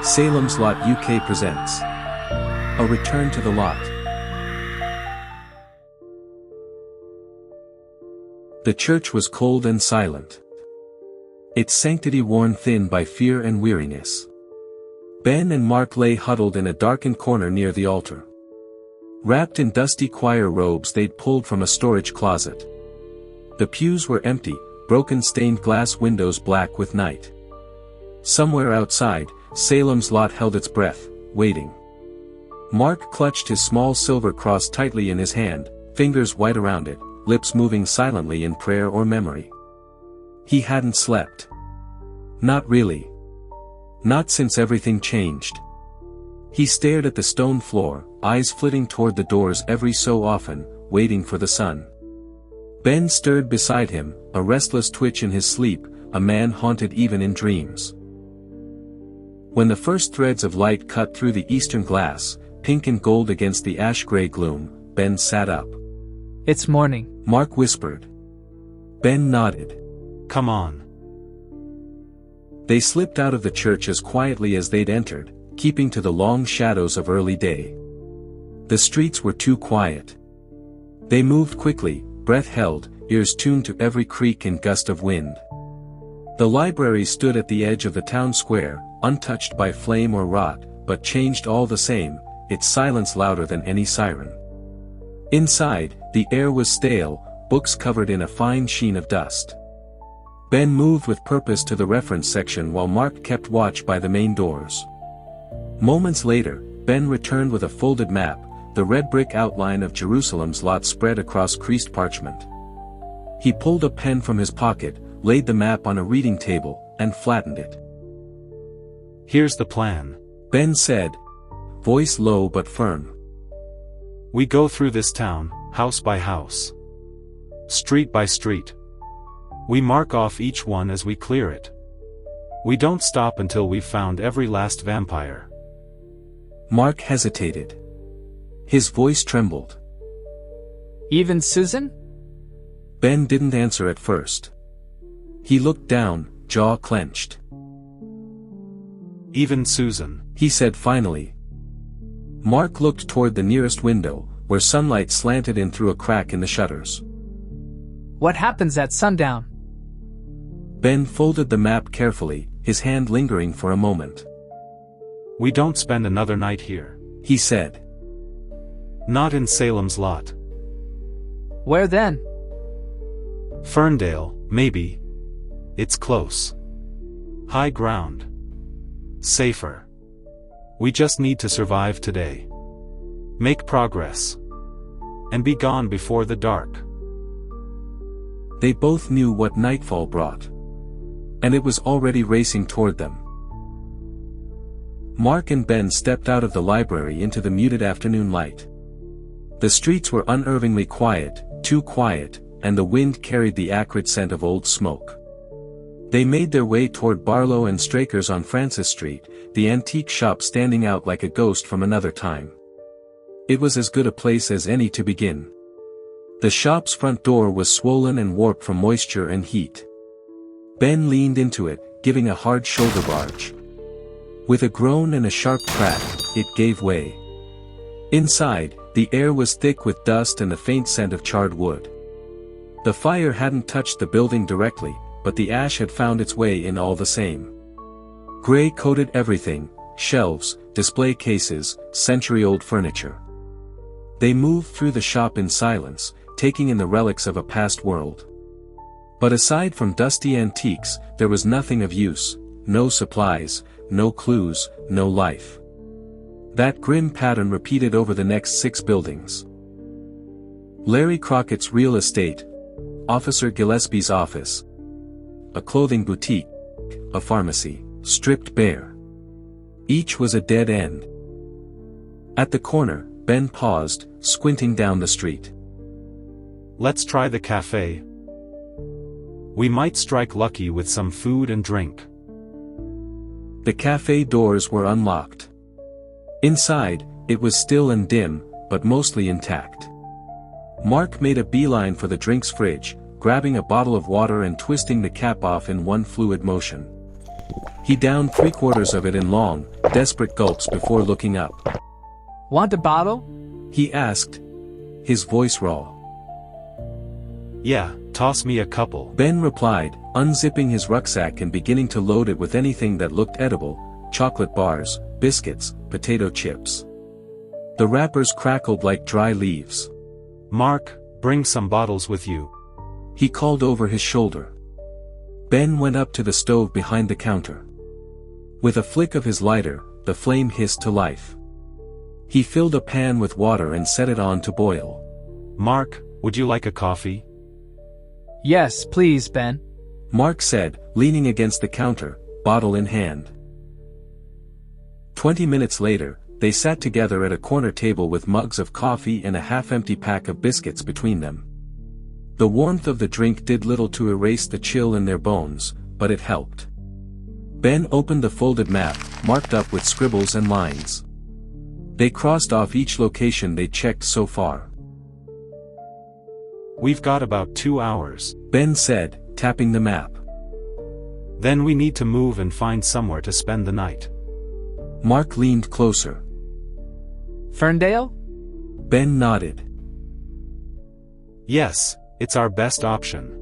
Salems Lot UK presents A Return to the Lot. The church was cold and silent, its sanctity worn thin by fear and weariness. Ben and Mark lay huddled in a darkened corner near the altar, wrapped in dusty choir robes they'd pulled from a storage closet. The pews were empty, broken stained glass windows black with night. Somewhere outside, Salem's Lot held its breath, waiting. Mark clutched his small silver cross tightly in his hand, fingers white around it, lips moving silently in prayer or memory. He hadn't slept. Not really. Not since everything changed. He stared at the stone floor, eyes flitting toward the doors every so often, waiting for the sun. Ben stirred beside him, a restless twitch in his sleep, a man haunted even in dreams. When the first threads of light cut through the eastern glass, pink and gold against the ash-gray gloom, Ben sat up. "It's morning," Mark whispered. Ben nodded. "Come on." They slipped out of the church as quietly as they'd entered, keeping to the long shadows of early day. The streets were too quiet. They moved quickly, breath held, ears tuned to every creak and gust of wind. The library stood at the edge of the town square, untouched by flame or rot, but changed all the same, its silence louder than any siren. Inside, the air was stale, books covered in a fine sheen of dust. Ben moved with purpose to the reference section while Mark kept watch by the main doors. Moments later, Ben returned with a folded map, the red brick outline of Jerusalem's lot spread across creased parchment. He pulled a pen from his pocket, laid the map on a reading table, and flattened it. "Here's the plan," Ben said, voice low but firm. "We go through this town, house by house, street by street. We mark off each one as we clear it. We don't stop until we've found every last vampire." Mark hesitated. His voice trembled. "Even Susan?" Ben didn't answer at first. He looked down, jaw clenched. "Even Susan," he said finally. Mark looked toward the nearest window, where sunlight slanted in through a crack in the shutters. "What happens at sundown?" Ben folded the map carefully, his hand lingering for a moment. "We don't spend another night here," he said. "Not in Salem's Lot. "Where then?" "Ferndale, maybe. It's close. High ground. Safer. We just need to survive today. Make progress. And be gone before the dark." They both knew what nightfall brought. And it was already racing toward them. Mark and Ben stepped out of the library into the muted afternoon light. The streets were unnervingly quiet, too quiet, and the wind carried the acrid scent of old smoke. They made their way toward Barlow and Straker's on Francis Street, the antique shop standing out like a ghost from another time. It was as good a place as any to begin. The shop's front door was swollen and warped from moisture and heat. Ben leaned into it, giving a hard shoulder barge. With a groan and a sharp crack, it gave way. Inside, the air was thick with dust and a faint scent of charred wood. The fire hadn't touched the building directly, but the ash had found its way in all the same. Gray coated everything, shelves, display cases, century-old furniture. They moved through the shop in silence, taking in the relics of a past world. But aside from dusty antiques, there was nothing of use, no supplies, no clues, no life. That grim pattern repeated over the next 6 buildings. Larry Crockett's real estate, Officer Gillespie's office, a clothing boutique, a pharmacy, stripped bare. Each was a dead end. At the corner, Ben paused, squinting down the street. "Let's try the cafe. We might strike lucky with some food and drink." The cafe doors were unlocked. Inside, it was still and dim, but mostly intact. Mark made a beeline for the drinks fridge, grabbing a bottle of water and twisting the cap off in one fluid motion. He downed 3/4 of it in long, desperate gulps before looking up. Want a bottle? He asked, his voice raw. Yeah, toss me a couple. Ben replied, unzipping his rucksack and beginning to load it with anything that looked edible: chocolate bars, biscuits, potato chips. The wrappers crackled like dry leaves. Mark, bring some bottles with you. He called over his shoulder. Ben went up to the stove behind the counter. With a flick of his lighter, the flame hissed to life. He filled a pan with water and set it on to boil. Mark, would you like a coffee? Yes, please, Ben. Mark said, leaning against the counter, bottle in hand. 20 minutes later, they sat together at a corner table with mugs of coffee and a half-empty pack of biscuits between them. The warmth of the drink did little to erase the chill in their bones, but it helped. Ben opened the folded map, marked up with scribbles and lines. They crossed off each location they checked so far. We've got about 2 hours, Ben said, tapping the map. Then we need to move and find somewhere to spend the night. Mark leaned closer. Ferndale? Ben nodded. Yes, it's our best option.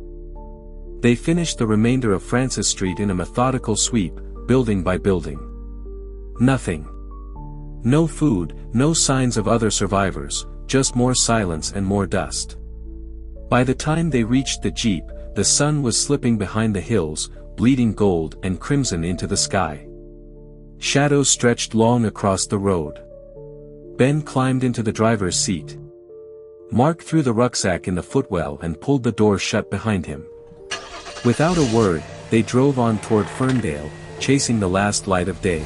They finished the remainder of Francis Street in a methodical sweep, building by building. Nothing. No food, no signs of other survivors, just more silence and more dust. By the time they reached the jeep, the sun was slipping behind the hills, bleeding gold and crimson into the sky. Shadows stretched long across the road. Ben climbed into the driver's seat. Mark threw the rucksack in the footwell and pulled the door shut behind him. Without a word, they drove on toward Ferndale, chasing the last light of day.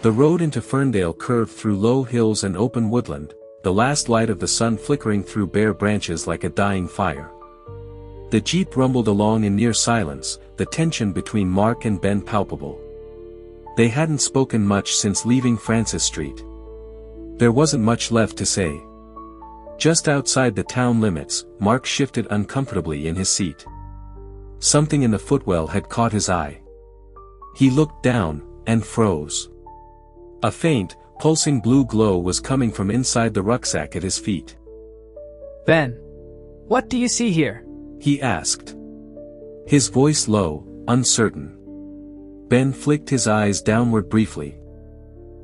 The road into Ferndale curved through low hills and open woodland, the last light of the sun flickering through bare branches like a dying fire. The jeep rumbled along in near silence, the tension between Mark and Ben palpable. They hadn't spoken much since leaving Francis Street. There wasn't much left to say. Just outside the town limits, Mark shifted uncomfortably in his seat. Something in the footwell had caught his eye. He looked down, and froze. A faint, pulsing blue glow was coming from inside the rucksack at his feet. Ben, what do you see here? He asked. His voice low, uncertain. Ben flicked his eyes downward briefly.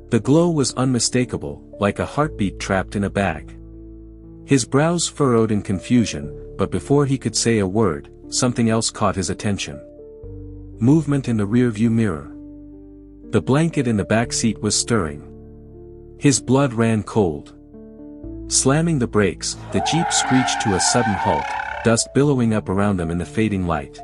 The glow was unmistakable, like a heartbeat trapped in a bag. His brows furrowed in confusion, but before he could say a word, something else caught his attention. Movement in the rearview mirror. The blanket in the back seat was stirring. His blood ran cold. Slamming the brakes, the jeep screeched to a sudden halt, dust billowing up around them in the fading light.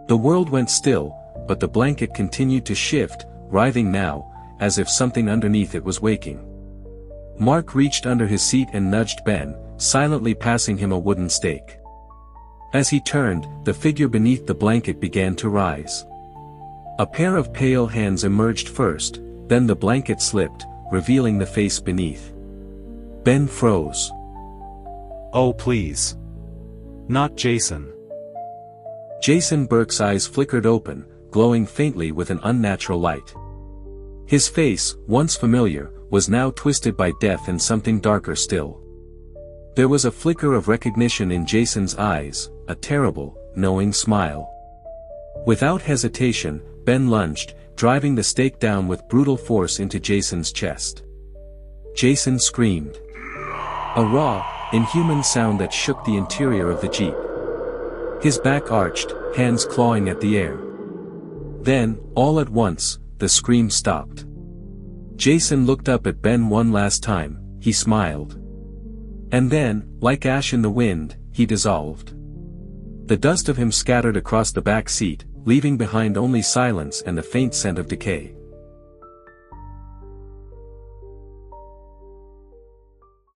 The world went still, but the blanket continued to shift, writhing now, as if something underneath it was waking. Mark reached under his seat and nudged Ben, silently passing him a wooden stake. As he turned, the figure beneath the blanket began to rise. A pair of pale hands emerged first, then the blanket slipped, revealing the face beneath. Ben froze. Oh please. Not Jason. Jason Burke's eyes flickered open, glowing faintly with an unnatural light. His face, once familiar, was now twisted by death and something darker still. There was a flicker of recognition in Jason's eyes, a terrible, knowing smile. Without hesitation, Ben lunged, driving the stake down with brutal force into Jason's chest. Jason screamed. A raw, inhuman sound that shook the interior of the jeep. His back arched, hands clawing at the air. Then, all at once, the scream stopped. Jason looked up at Ben one last time, he smiled. And then, like ash in the wind, he dissolved. The dust of him scattered across the back seat, leaving behind only silence and the faint scent of decay.